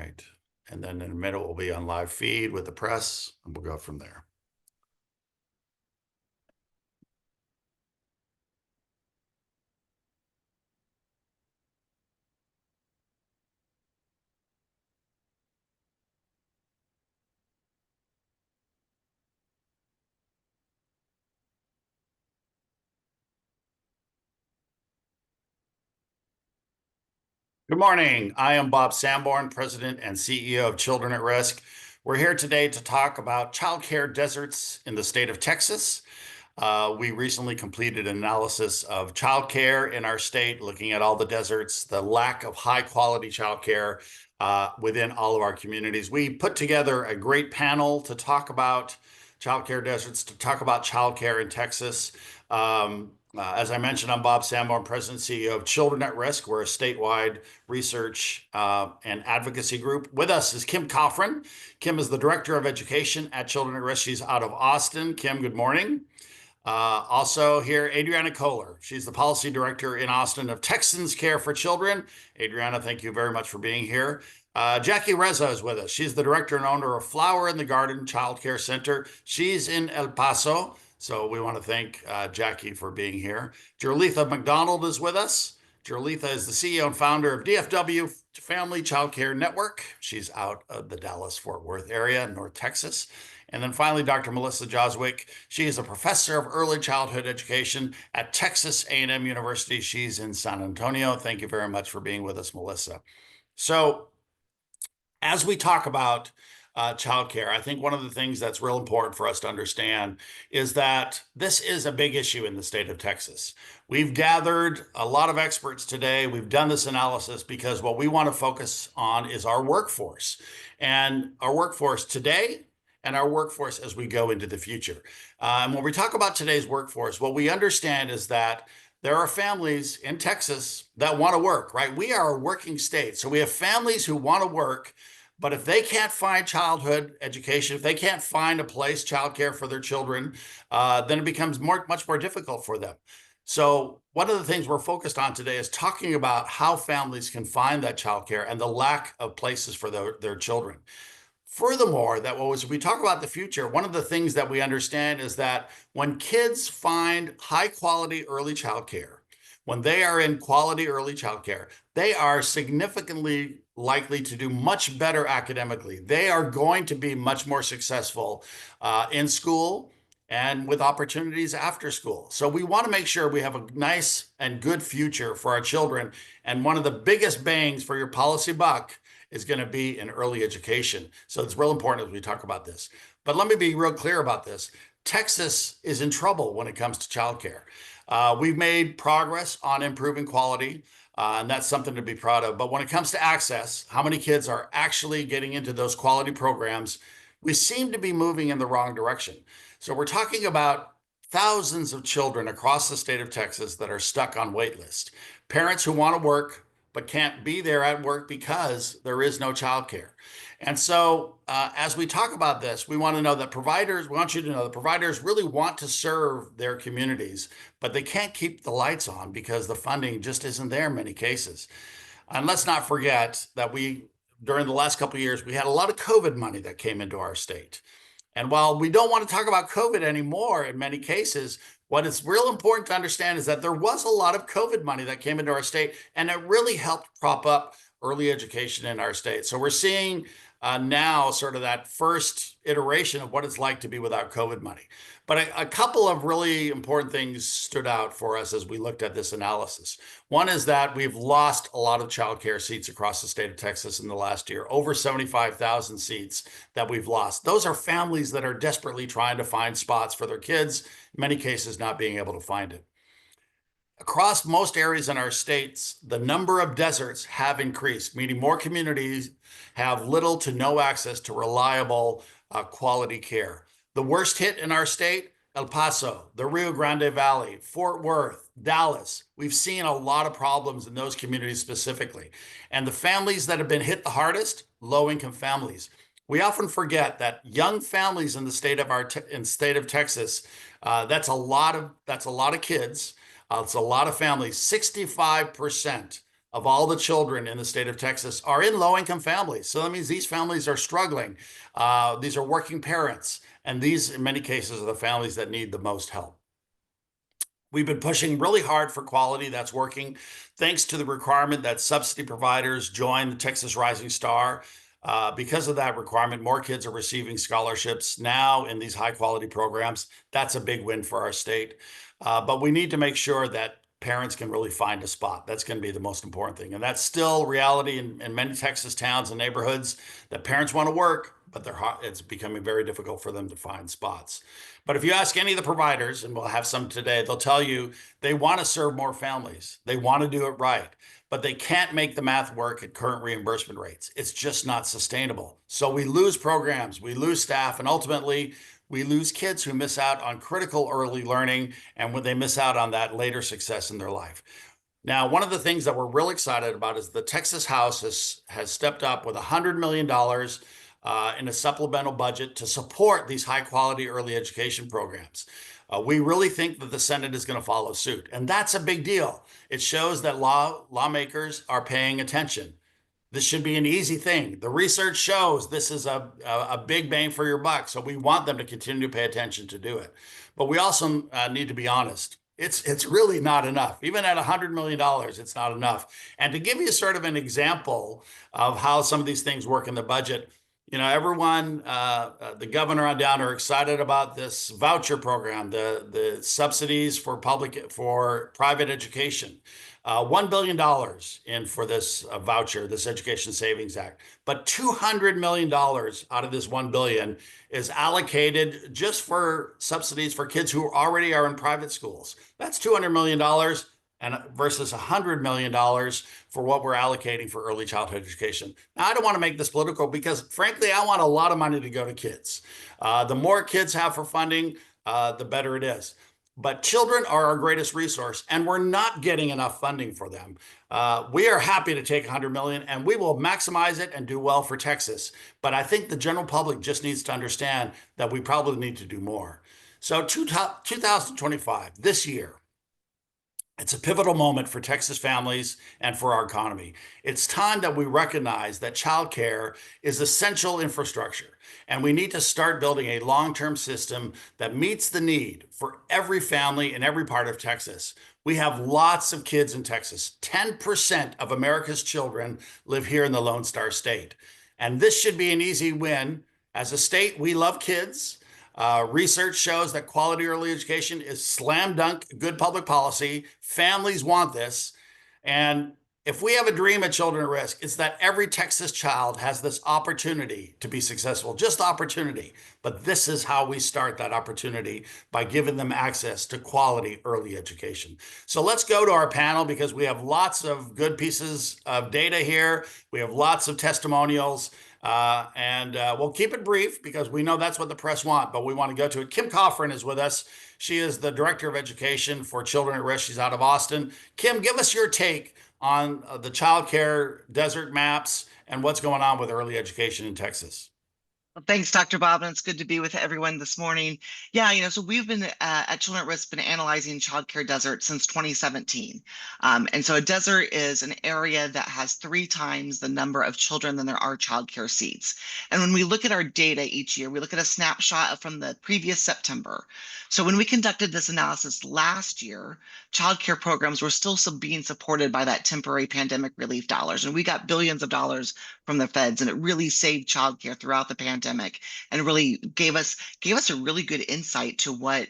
right. And then in a minute, we'll be on live feed with the press, and we'll go from there. Good morning. I am Bob Sanborn, President and CEO of Children at Risk. We're here today to talk about childcare deserts in the state of Texas. We recently completed an analysis of childcare in our state, looking at all the deserts, the lack of high quality childcare within all of our communities. We put together a great panel to talk about childcare deserts, to talk about childcare in Texas. As I mentioned, I'm Bob Sanborn, President and CEO of Children at Risk. We're a statewide research and advocacy group. With us is Kim Kofron. Kim is the Director of Education at Children at Risk. She's out of Austin. Kim, good morning. Also here, Adriana Kohler. She's the Policy Director in Austin of Texans Care for Children. Adriana, thank you very much for being here. Jackie Reza is with us. She's the Director and owner of Flower in the Garden Child Care Center. She's in El Paso. So we want to thank Jackie for being here. Jerletha McDonald is with us. Jerletha is the CEO and founder of DFW Family Child Care Network. She's out of the Dallas-Fort Worth area, North Texas. And then finally, Dr. Melissa Joswick. She is a professor of early childhood education at Texas A&M University. She's in San Antonio. Thank you very much for being with us, Melissa. So as we talk about childcare, I think one of the things that's real important for us to understand is that this is a big issue in the state of Texas. We've gathered a lot of experts today. We've done this analysis because what we want to focus on is our workforce, and our workforce today and our workforce as we go into the future. And when we talk about today's workforce, what we understand is that there are families in Texas that want to work, right? We are a working state. So we have families who want to work, but if they can't find childhood education, if they can't find a place, childcare for their children, then it becomes much more difficult for them. So one of the things we're focused on today is talking about how families can find that childcare and the lack of places for their children. Furthermore, as we talk about the future, one of the things that we understand is that when kids find high quality early childcare, when they are in quality early childcare, they are significantly likely to do much better academically. They are going to be much more successful in school and with opportunities after school. So we want to make sure we have a nice and good future for our children. And one of the biggest bangs for your policy buck is going to be in early education. So it's real important as we talk about this. But let me be real clear about this. Texas is in trouble when it comes to childcare. We've made progress on improving quality, and that's something to be proud of. But when it comes to access, how many kids are actually getting into those quality programs, we seem to be moving in the wrong direction. So we're talking about thousands of children across the state of Texas that are stuck on wait lists. Parents who want to work but can't be there at work because there is no childcare. And so as we talk about this, we want you to know that providers really want to serve their communities, but they can't keep the lights on because the funding just isn't there in many cases. And let's not forget that during the last couple of years, we had a lot of COVID money that came into our state. And while we don't want to talk about COVID anymore in many cases, what is real important to understand is that there was a lot of COVID money that came into our state, and it really helped prop up early education in our state. So we're seeing now sort of that first iteration of what it's like to be without COVID money. But a couple of really important things stood out for us as we looked at this analysis. One is that we've lost a lot of childcare seats across the state of Texas in the last year, over 75,000 seats that we've lost. Those are families that are desperately trying to find spots for their kids, in many cases not being able to find it. Across most areas in our states, the number of deserts have increased, meaning more communities have little to no access to reliable quality care. The worst hit in our state, El Paso, the Rio Grande Valley, Fort Worth, Dallas. We've seen a lot of problems in those communities specifically. And the families that have been hit the hardest, low-income families. We often forget that young families in the state of Texas, that's a lot of kids. It's a lot of families. 65% of all the children in the state of Texas are in low-income families. So that means these families are struggling. These are working parents, and these, in many cases, are the families that need the most help. We've been pushing really hard for quality. That's working. Thanks to the requirement that subsidy providers join the Texas Rising Star. Because of that requirement, more kids are receiving scholarships now in these high quality programs. That's a big win for our state. But we need to make sure that parents can really find a spot. That's going to be the most important thing. And that's still reality in many Texas towns and neighborhoods, that parents want to work, but it's becoming very difficult for them to find spots. But if you ask any of the providers, and we'll have some today, they'll tell you they want to serve more families. They want to do it right, but they can't make the math work at current reimbursement rates. It's just not sustainable. So we lose programs, we lose staff, and ultimately we lose kids who miss out on critical early learning, and when they miss out on that later success in their life. Now, one of the things that we're really excited about is the Texas House has stepped up with $100 million in a supplemental budget to support these high quality early education programs. We really think that the Senate is going to follow suit, and that's a big deal. It shows that lawmakers are paying attention. This should be an easy thing. The research shows this is a big bang for your buck, so we want them to continue to pay attention to do it. But we also need to be honest. It's really not enough. Even at $100 million, it's not enough. And to give you sort of an example of how some of these things work in the budget, you know, everyone, the governor on down are excited about this voucher program, the subsidies for private education. $1 billion in for this voucher, this Education Savings Act. But $200 million out of this $1 billion is allocated just for subsidies for kids who already are in private schools. That's $200 million and versus $100 million for what we're allocating for early childhood education. Now, I don't want to make this political because, frankly, I want a lot of money to go to kids. The more kids have for funding, the better it is. But children are our greatest resource, and we're not getting enough funding for them. We are happy to take $100 million, and we will maximize it and do well for Texas. But I think the general public just needs to understand that we probably need to do more. So 2025, this year, it's a pivotal moment for Texas families and for our economy. It's time that we recognize that childcare is essential infrastructure, and we need to start building a long-term system that meets the need for every family in every part of Texas. We have lots of kids in Texas. 10% of America's children live here in the Lone Star State. And this should be an easy win. As a state, we love kids. Research shows that quality early education is slam dunk good public policy. Families want this. And if we have a dream at Children at Risk, it's that every Texas child has this opportunity to be successful, just opportunity. But this is how we start that opportunity, by giving them access to quality early education. So let's go to our panel, because we have lots of good pieces of data here. We have lots of testimonials. We'll keep it brief because we know that's what the press want, but we want to go to it. Kim Kofron is with us. She is the Director of Education for Children at Risk. She's out of Austin. Kim, give us your take on the child care desert maps and what's going on with early education in Texas. Well, thanks, Dr. Bob, and it's good to be with everyone this morning. Yeah, so we've been at Children at Risk been analyzing childcare desert since 2017. And so a desert is an area that has 3 times the number of children than there are childcare seats. And when we look at our data each year, we look at a snapshot from the previous September. So when we conducted this analysis last year, childcare programs were still being supported by that temporary pandemic relief dollars. And we got billions of dollars from the feds, and it really saved childcare throughout the pandemic, and really gave us a really good insight to what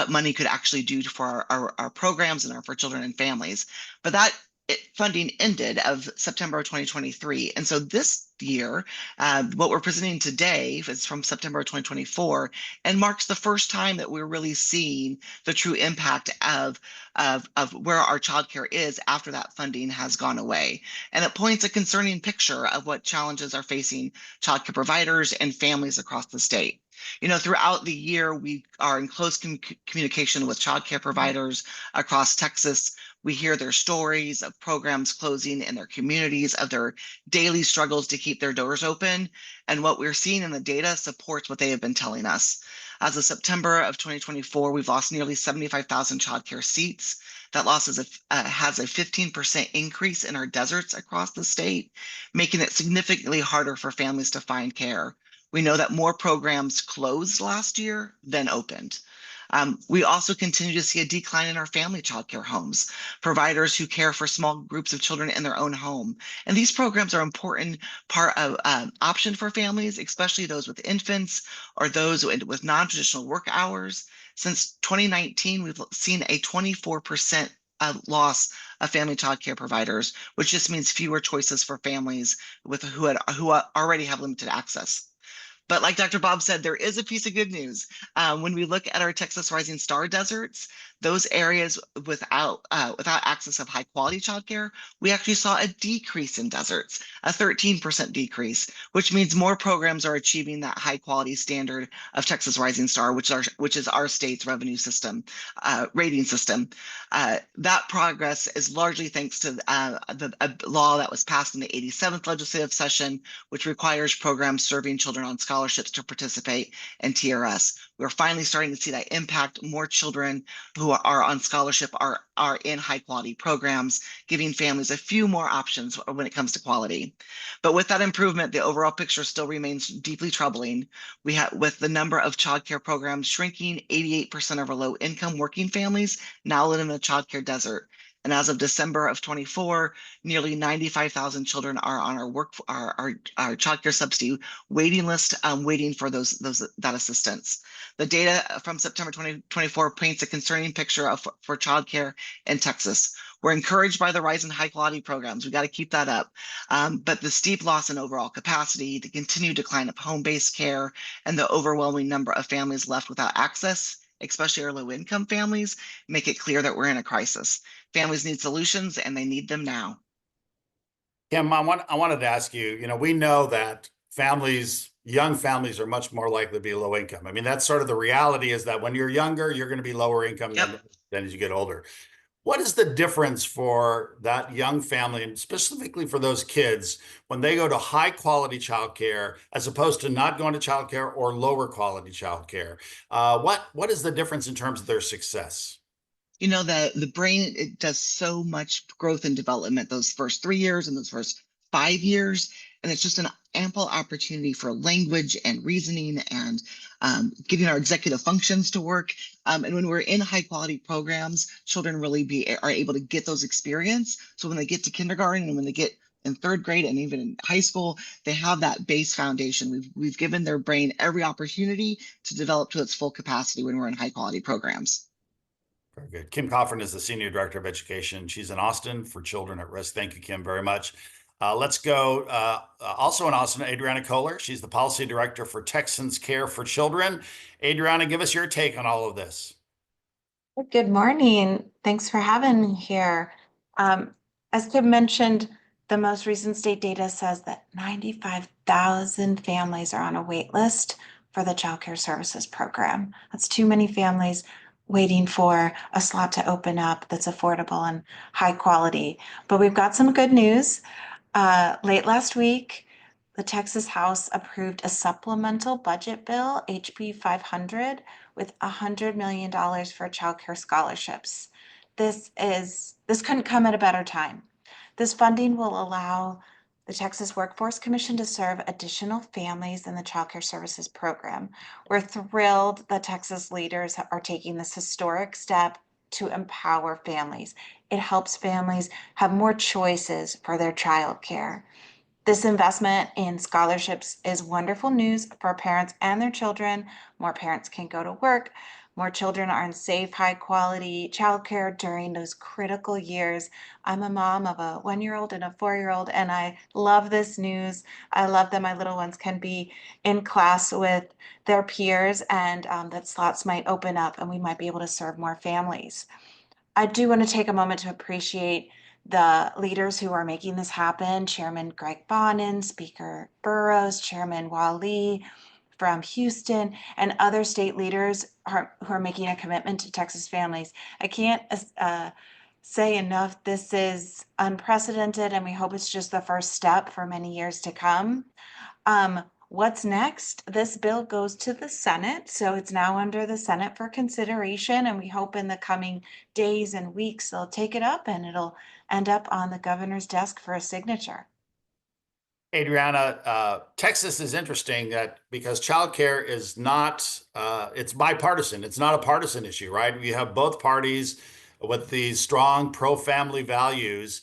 money could actually do for our programs and for children and families. But that funding ended of September of 2023. And so this year, what we're presenting today is from September of 2024, and marks the first time that we're really seeing the true impact of where our childcare is after that funding has gone away. And it points a concerning picture of what challenges are facing childcare providers and families across the state. Throughout the year, we are in close communication with childcare providers across Texas. We hear their stories of programs closing in their communities, of their daily struggles to keep their doors open. And what we're seeing in the data supports what they have been telling us. As of September of 2024, we've lost nearly 75,000 childcare seats. That has a 15% increase in our deserts across the state, making it significantly harder for families to find care. We know that more programs closed last year than opened. We also continue to see a decline in our family childcare homes, providers who care for small groups of children in their own home. And these programs are important part of option for families, especially those with infants or those with non-traditional work hours. Since 2019, we've seen a 24% loss of family childcare providers, which just means fewer choices for families who already have limited access. But like Dr. Bob said, there is a piece of good news. When we look at our Texas Rising Star deserts, those areas without access of high quality childcare, we actually saw a decrease in deserts, a 13% decrease, which means more programs are achieving that high quality standard of Texas Rising Star, which is our state's revenue system, rating system. That progress is largely thanks to a law that was passed in the 87th legislative session, which requires programs serving children on scholarships to participate in TRS. We're finally starting to see that impact. More children who are on scholarship are in high quality programs, giving families a few more options when it comes to quality. But with that improvement, the overall picture still remains deeply troubling. With the number of childcare programs shrinking, 88% of our low income working families now live in the childcare desert. And as of December of 24, nearly 95,000 children are on our childcare subsidy waiting list, waiting for that assistance. The data from September 2024 paints a concerning picture for childcare in Texas. We're encouraged by the rise in high quality programs. We got to keep that up. But the steep loss in overall capacity, the continued decline of home-based care, and the overwhelming number of families left without access, especially our low income families, make it clear that we're in a crisis. Families need solutions and they need them now. Kim, I wanted to ask you, we know that young families are much more likely to be low income. I mean, that's sort of the reality, is that when you're younger, you're going to be lower income Yep. than as you get older. What is the difference for that young family, and specifically for those kids, when they go to high quality childcare as opposed to not going to childcare or lower quality childcare? What is the difference in terms of their success? The brain, it does so much growth and development those first 3 years and those first 5 years. And it's just an ample opportunity for language and reasoning and getting our executive functions to work. And when we're in high quality programs, children really are able to get those experience. So when they get to kindergarten and when they get in third grade and even in high school, they have that base foundation. We've given their brain every opportunity to develop to its full capacity when we're in high quality programs. Very good. Kim Kofron is the Senior Director of Education. She's in Austin for Children at Risk. Thank you, Kim, very much. Let's go also in Austin, Adriana Kohler. She's the Policy Director for Texans Care for Children. Adriana, give us your take on all of this. Good morning. Thanks for having me here. As Kim mentioned, the most recent state data says that 95,000 families are on a wait list for the Child Care Services Program. That's too many families waiting for a slot to open up that's affordable and high quality. But we've got some good news. Late last week, the Texas House approved a supplemental budget bill, HB 500, with $100 million for childcare scholarships. This couldn't come at a better time. This funding will allow the Texas Workforce Commission to serve additional families in the Child Care Services Program. We're thrilled that Texas leaders are taking this historic step to empower families. It helps families have more choices for their child care. This investment in scholarships is wonderful news for parents and their children. More parents can go to work. More children are in safe, high quality childcare during those critical years. I'm a mom of a 1-year-old and a 4-year-old, and I love this news. I love that my little ones can be in class with their peers, and that slots might open up and we might be able to serve more families. I do want to take a moment to appreciate the leaders who are making this happen. Chairman Greg Bonin, Speaker Burrows, Chairman Wally from Houston, and other state leaders who are making a commitment to Texas families. I can't say enough. This is unprecedented, and we hope it's just the first step for many years to come. What's next? This bill goes to the Senate, so it's now under the Senate for consideration, and we hope in the coming days and weeks they'll take it up and it'll end up on the governor's desk for a signature. Adriana, Texas is interesting that because childcare is not, it's bipartisan. It's not a partisan issue, right? You have both parties with these strong pro-family values.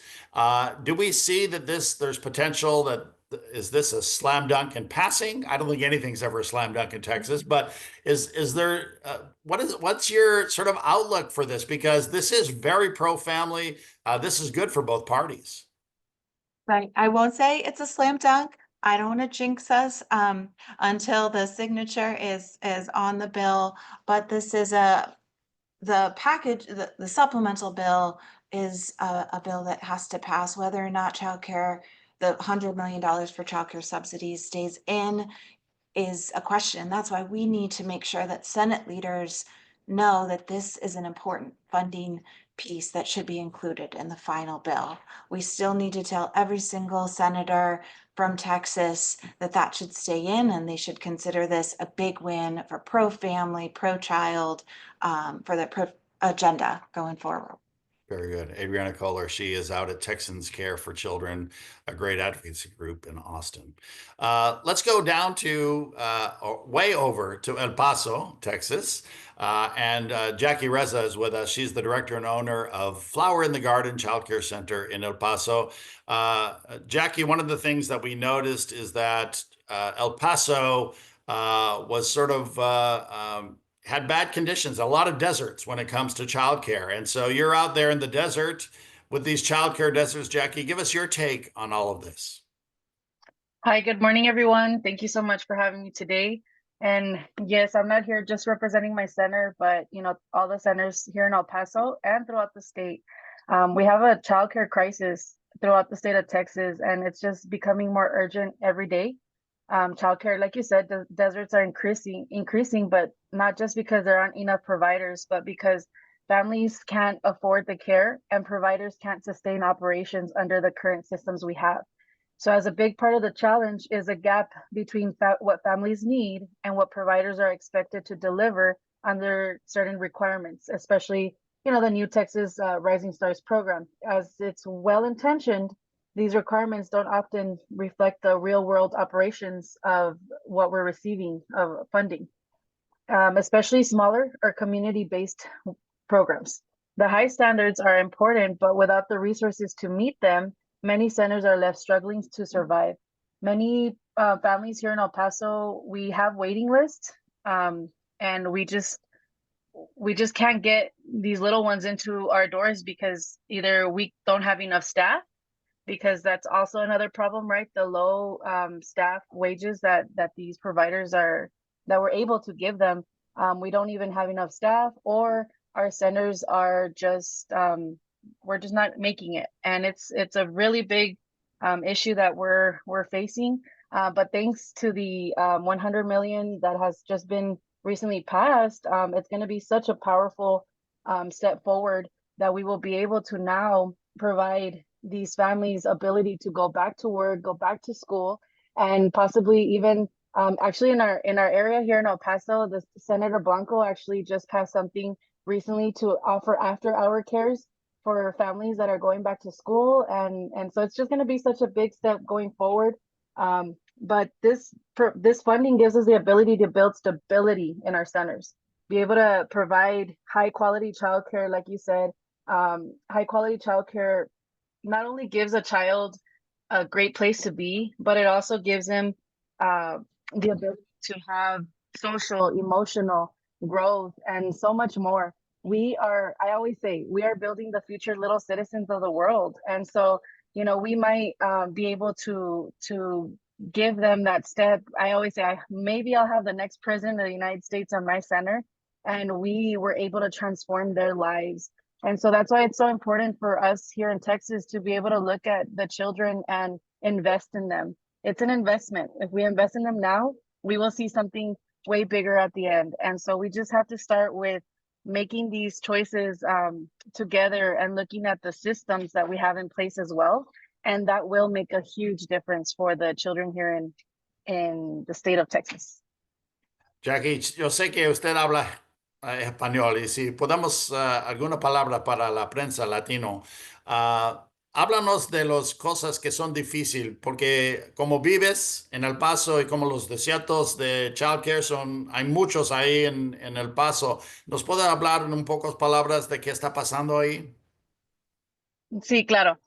Do we see that there's potential that, is this a slam dunk in passing? I don't think anything's ever a slam dunk in Texas, but is there, what's your sort of outlook for this? Because this is very pro-family. This is good for both parties. Right. I won't say it's a slam dunk. I don't want to jinx us until the signature is on the bill, but this is the package, the supplemental bill is a bill that has to pass whether or not childcare, the $100 million for childcare subsidies stays in is a question. That's why we need to make sure that Senate leaders know that this is an important funding piece that should be included in the final bill. We still need to tell every single senator from Texas that that should stay in, and they should consider this a big win for pro-family, pro-child, for the agenda going forward. Very good. Adriana Kohler, she is out at Texans Care for Children, a great advocacy group in Austin. Let's go down to way over to El Paso, Texas. Jackie Reza is with us. She's the director and owner of Flower in the Garden Child Care Center in El Paso. Jackie, one of the things that we noticed is that El Paso was sort of had bad conditions, a lot of deserts when it comes to childcare. And so you're out there in the desert with these childcare deserts. Jackie, give us your take on all of this. Hi, good morning, everyone. Thank you so much for having me today. And yes, I'm not here just representing my center, but all the centers here in El Paso and throughout the state. We have a childcare crisis throughout the state of Texas, and it's just becoming more urgent every day. Childcare, like you said, the deserts are increasing, but not just because there aren't enough providers, but because families can't afford the care and providers can't sustain operations under the current systems we have. So as a big part of the challenge is a gap between what families need and what providers are expected to deliver under certain requirements, especially, the new Texas Rising Stars program. As it's well-intentioned, these requirements don't often reflect the real world operations of what we're receiving of funding, especially smaller or community-based programs. The high standards are important, but without the resources to meet them, many centers are left struggling to survive. Many families here in El Paso, we have waiting lists, and we just can't get these little ones into our doors because either we don't have enough staff, because that's also another problem, right? The low staff wages that these providers that we're able to give them. We don't even have enough staff, or our centers are just, we're just not making it. And it's a really big issue that we're facing. But thanks to the 100 million that has just been recently passed, it's going to be such a powerful step forward that we will be able to now provide these families ability to go back to work, go back to school, and possibly even actually in our area here in El Paso, the Senator Blanco actually just passed something recently to offer after-hour cares for families that are going back to school, and so it's just going to be such a big step going forward. But this funding gives us the ability to build stability in our centers, be able to provide high quality childcare, like you said. High quality childcare not only gives a child a great place to be, but it also gives them the ability to have social, emotional growth, and so much more. I always say, we are building the future little citizens of the world. And so, we might be able to give them that step. I always say, maybe I'll have the next president of the United States on my center, and we were able to transform their lives. And so that's why it's so important for us here in Texas to be able to look at the children and invest in them. It's an investment. If we invest in them now, we will see something way bigger at the end. And so we just have to start with making these choices together and looking at the systems that we have in place as well. And that will make a huge difference for the children here in the state of Texas. Jackie, yo sé que usted habla español y si podemos alguna palabra para la prensa latino, háblanos de las cosas que son difíciles, porque como vives en El Paso y como los desiertos de childcare son, hay muchos ahí en El Paso, ¿nos puede hablar en un pocas palabras de qué está pasando ahí? Sí, claro.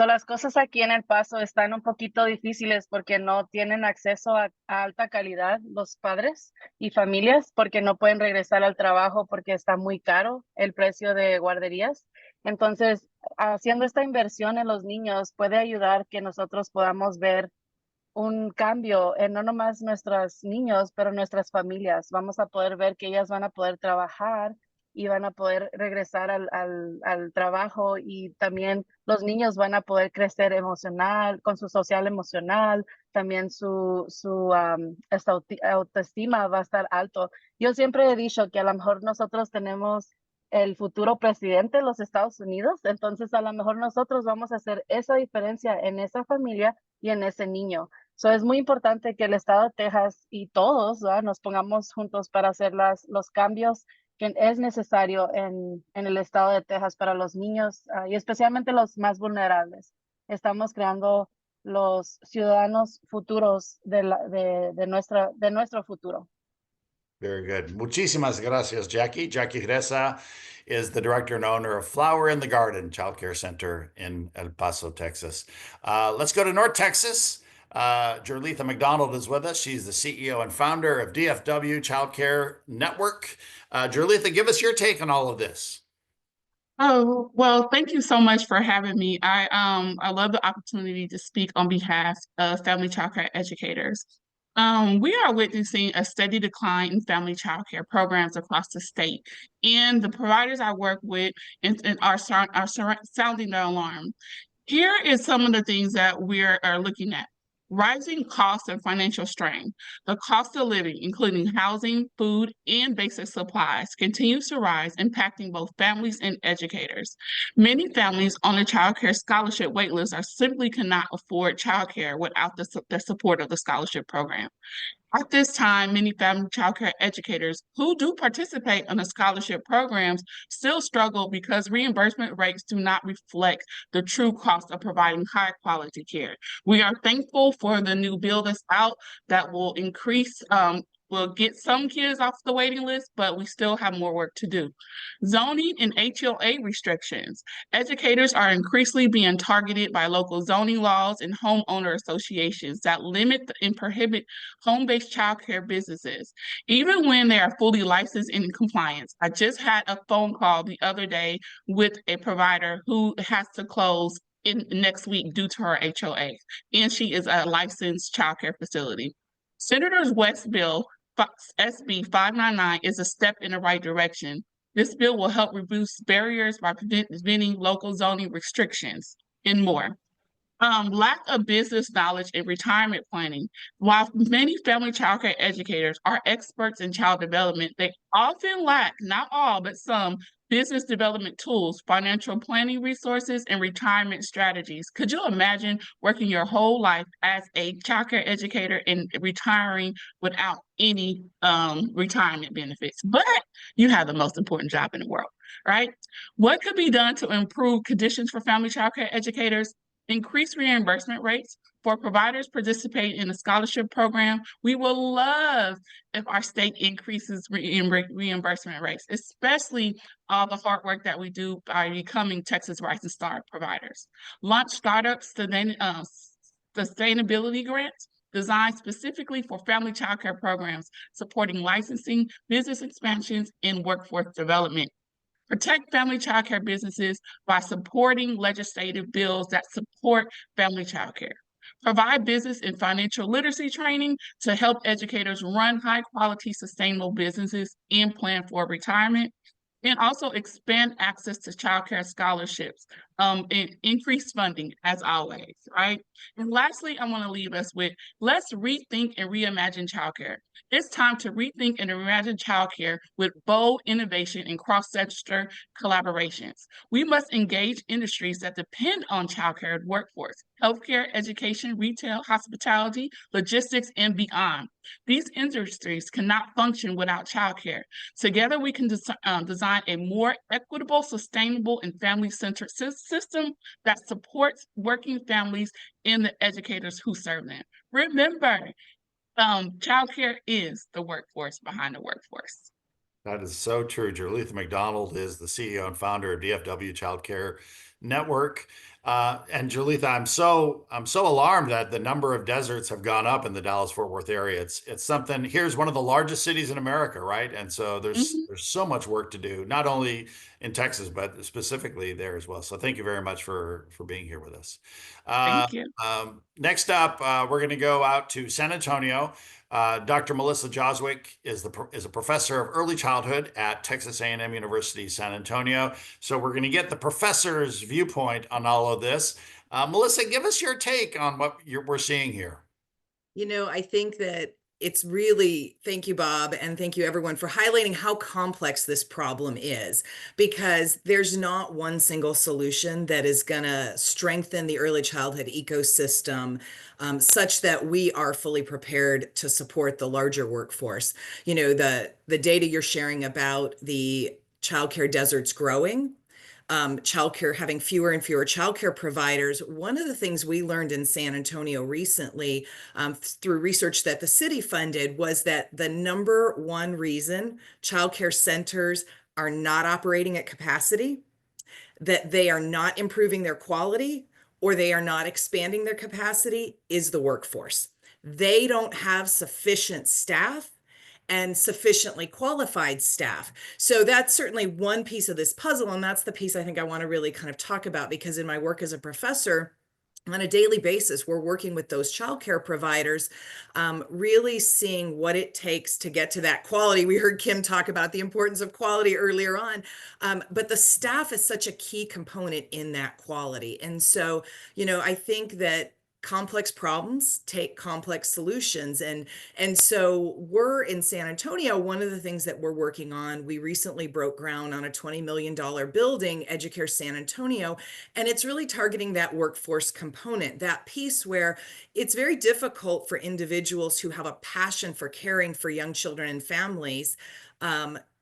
Las cosas aquí en El Paso están un poquito difíciles porque no tienen acceso a alta calidad los padres y familias porque no pueden regresar al trabajo porque está muy caro el precio de guarderías. Entonces, haciendo esta inversión en los niños puede ayudar que nosotros podamos ver un cambio en no nomás nuestros niños, pero nuestras familias. Vamos a poder ver que ellas van a poder trabajar y van a poder regresar al trabajo y también los niños van a poder crecer emocional, con su social emocional, también esta autoestima va a estar alto. Yo siempre he dicho que a lo mejor nosotros tenemos el futuro presidente de los Estados Unidos, entonces a lo mejor nosotros vamos a hacer esa diferencia en esa familia y en ese niño. Es muy importante que el estado de Texas y todos, ¿verdad?, nos pongamos juntos para hacer los cambios que es necesario en el estado de Texas para los niños y especialmente los más vulnerables. Estamos creando los ciudadanos futuros de nuestro futuro. Very good. Muchísimas gracias, Jackie. Jackie Reza is the director and owner of Flower in the Garden Child Care Center in El Paso, Texas. Let's go to North Texas. Jerletha McDonald is with us. She's the CEO and founder of DFW Child Care Network. Jerletha, give us your take on all of this. Oh, well, thank you so much for having me. I love the opportunity to speak on behalf of family childcare educators. We are witnessing a steady decline in family childcare programs across the state, and the providers I work with are sounding the alarm. Here is some of the things that we are looking at. Rising costs and financial strain. The cost of living, including housing, food, and basic supplies, continues to rise, impacting both families and educators. Many families on the child care scholarship waitlist are simply cannot afford child care without the support of the scholarship program. At this time, many family child care educators who do participate in the scholarship programs still struggle because reimbursement rates do not reflect the true cost of providing high quality care. We are thankful for the new bill that's out that will increase, will get some kids off the waiting list, but we still have more work to do. Zoning and HOA restrictions. Educators are increasingly being targeted by local zoning laws and homeowner associations that limit and prohibit home-based child care businesses, even when they are fully licensed and in compliance. I just had a phone call the other day with a provider who has to close next week due to her HOA, and she is a licensed child care facility. Senator West's bill, SB 599, is a step in the right direction. This bill will help reduce barriers by preventing local zoning restrictions and more. Lack of business knowledge and retirement planning. While many family child care educators are experts in child development, they often lack, not all, but some, business development tools, financial planning resources, and retirement strategies. Could you imagine working your whole life as a child care educator and retiring without any retirement benefits? But you have the most important job in the world, right? What could be done to improve conditions for family child care educators? Increase reimbursement rates for providers participating in the scholarship program. We will love if our state increases reimbursement rates, especially all the hard work that we do by becoming Texas Rising Star providers. Launch startups, sustainability grants designed specifically for family child care programs, supporting licensing, business expansions, and workforce development. Protect family child care businesses by supporting legislative bills that support family child care. Provide business and financial literacy training to help educators run high-quality, sustainable businesses and plan for retirement. And also expand access to child care scholarships. and increased funding as always, right? And lastly, I want to leave us with, let's rethink and reimagine childcare. It's time to rethink and reimagine childcare with bold innovation and cross-sector collaborations. We must engage industries that depend on childcare workforce, healthcare, education, retail, hospitality, logistics, and beyond. These industries cannot function without childcare. Together, we can design a more equitable, sustainable, and family-centered system that supports working families and the educators who serve them. Remember, childcare is the workforce behind the workforce. That is so true. Julitha McDonald is the CEO and founder of DFW Childcare Network. And Julitha, I'm so alarmed that the number of deserts have gone up in the Dallas-Fort Worth area. It's something. Here's one of the largest cities in America, right? And so there's so much work to do, not only in Texas but specifically there as well. So thank you very much for being here with us. Thank you. Next up, we're going to go out to San Antonio. Dr. Melissa Joswick is a professor of early childhood at Texas A&M University, San Antonio. So we're going to get the professor's viewpoint on all of this. Melissa, give us your take on what we're seeing here. I think that it's really, thank you, Bob, and thank you everyone for highlighting how complex this problem is, because there's not one single solution that is going to strengthen the early childhood ecosystem such that we are fully prepared to support the larger workforce. The data you're sharing about the childcare deserts growing, childcare, having fewer and fewer childcare providers. One of the things we learned in San Antonio recently through research that the city funded was that the number one reason childcare centers are not operating at capacity, that they are not improving their quality, or they are not expanding their capacity, is the workforce. They don't have sufficient staff and sufficiently qualified staff. So that's certainly one piece of this puzzle. And that's the piece I think I want to really kind of talk about, because in my work as a professor, on a daily basis, we're working with those childcare providers, really seeing what it takes to get to that quality. We heard Kim talk about the importance of quality earlier on, but the staff is such a key component in that quality. And so, I think that complex problems take complex solutions. And so we're in San Antonio. One of the things that we're working on, we recently broke ground on a $20 million building, Educare San Antonio, and it's really targeting that workforce component, that piece where it's very difficult for individuals who have a passion for caring for young children and families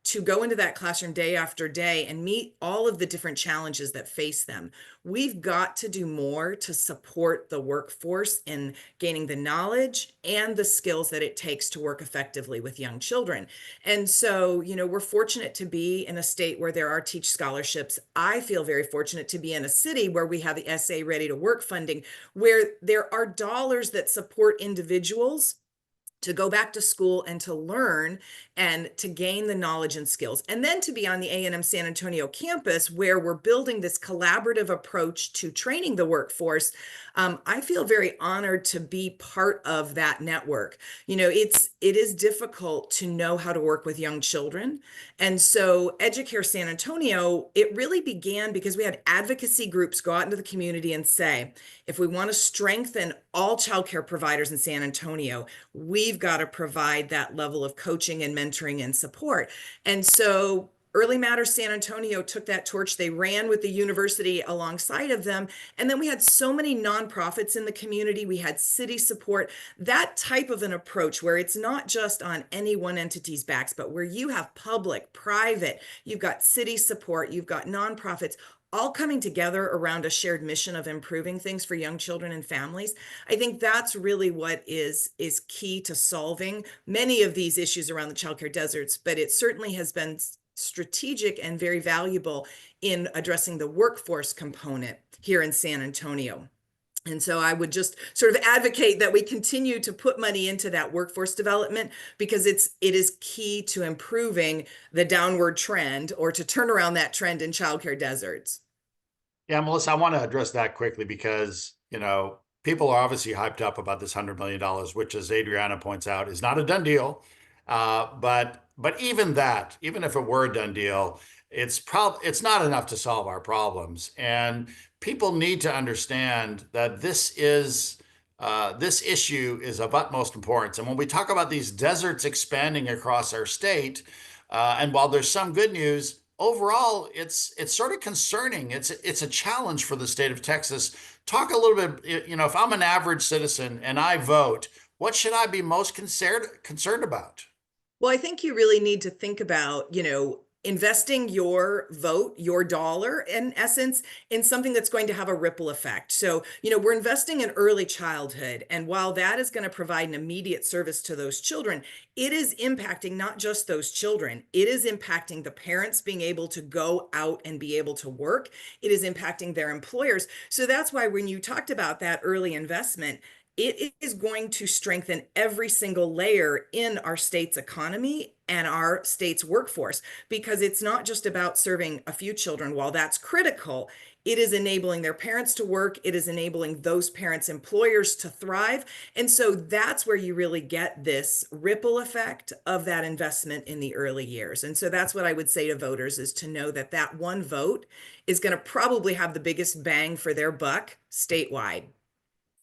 to go into that classroom day after day and meet all of the different challenges that face them. We've got to do more to support the workforce in gaining the knowledge and the skills that it takes to work effectively with young children. And so, we're fortunate to be in a state where there are teach scholarships. I feel very fortunate to be in a city where we have the SA Ready to Work funding, where there are dollars that support individuals to go back to school and to learn and to gain the knowledge and skills. And then to be on the A&M San Antonio campus, where we're building this collaborative approach to training the workforce. I feel very honored to be part of that network. It is difficult to know how to work with young children. And so Educare San Antonio, it really began because we had advocacy groups go out into the community and say, if we want to strengthen all childcare providers in San Antonio, we've got to provide that level of coaching and mentoring and support. And so Early Matters San Antonio took that torch. They ran with the university alongside of them. And then we had so many nonprofits in the community. We had city support. That type of an approach where it's not just on any one entity's backs, but where you have public, private, you've got city support, you've got nonprofits, all coming together around a shared mission of improving things for young children and families. I think that's really what is key to solving many of these issues around the childcare deserts, but it certainly has been strategic and very valuable in addressing the workforce component here in San Antonio. And so I would just sort of advocate that we continue to put money into that workforce development, because it is key to improving the downward trend, or to turn around that trend in childcare deserts. Yeah, Melissa, I want to address that quickly because, people are obviously hyped up about this $100 million, which, as Adriana points out, is not a done deal. But even if it were a done deal, it's not enough to solve our problems. And people need to understand that this issue is of utmost importance. And when we talk about these deserts expanding across our state, and while there's some good news, overall, it's sort of concerning. It's a challenge for the state of Texas. Talk a little bit, you know, if I'm an average citizen and I vote, what should I be most concerned about? Well, I think you really need to think about, investing your vote, your dollar, in essence, in something that's going to have a ripple effect. So, we're investing in early childhood. And while that is going to provide an immediate service to those children, it is impacting not just those children, it is impacting the parents being able to go out and be able to work. It is impacting their employers. So that's why when you talked about that early investment, it is going to strengthen every single layer in our state's economy and our state's workforce, because it's not just about serving a few children. While that's critical, it is enabling their parents to work. It is enabling those parents' employers to thrive. And so that's where you really get this ripple effect of that investment in the early years. And so that's what I would say to voters, is to know that that one vote is going to probably have the biggest bang for their buck statewide.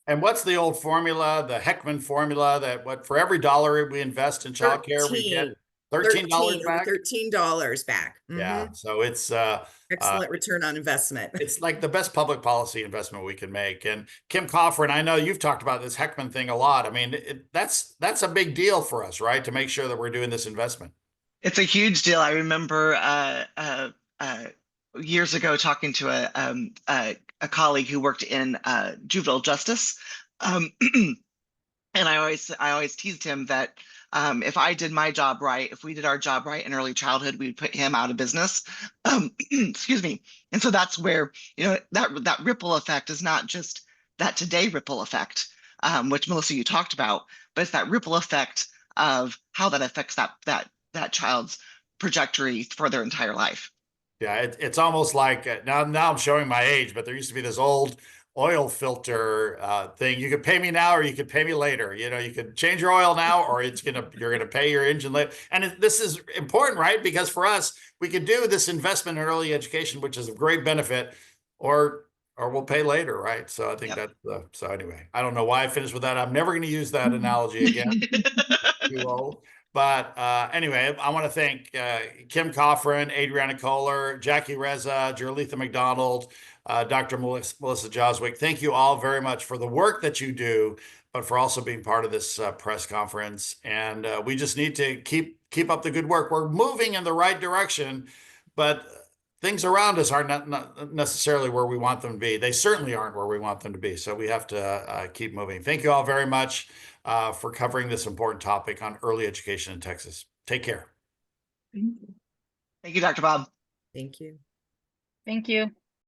And what's the old formula, the Heckman formula, that what for every dollar we invest in childcare, we get $13 back? $13 back. Yeah, so it's Excellent return on investment. it's like the best public policy investment we can make. And Kim Kofron, I know you've talked about this Heckman thing a lot. I mean, that's a big deal for us, right? To make sure that we're doing this investment. It's a huge deal. I remember years ago talking to a colleague who worked in juvenile justice, and I always teased him that if I did my job right, if we did our job right in early childhood, we'd put him out of business. Excuse me. And so that's where that ripple effect is not just that today ripple effect, which Melissa you talked about, but it's that ripple effect of how that affects that child's trajectory for their entire life. Yeah, it's almost like now I'm showing my age, but there used to be this old oil filter thing. You could pay me now, or you could pay me later. You could change your oil now, or you're gonna pay your engine later. And this is important, right? Because for us, we could do this investment in early education, which is a great benefit, or we'll pay later, right? So I think so anyway, I don't know why I finished with that. I'm never going to use that analogy again. Too old. But anyway, I want to thank Kim Kofron, Adriana Kohler, Jackie Reza, Jerletha McDonald, Dr. Melissa Joswick. Thank you all very much for the work that you do, but for also being part of this press conference. And we just need to keep up the good work. We're moving in the right direction, but things around us are not necessarily where we want them to be. They certainly aren't where we want them to be. So we have to keep moving. Thank you all very much for covering this important topic on early education in Texas. Take care. Thank you, Dr. Bob. Thank you. Thank you.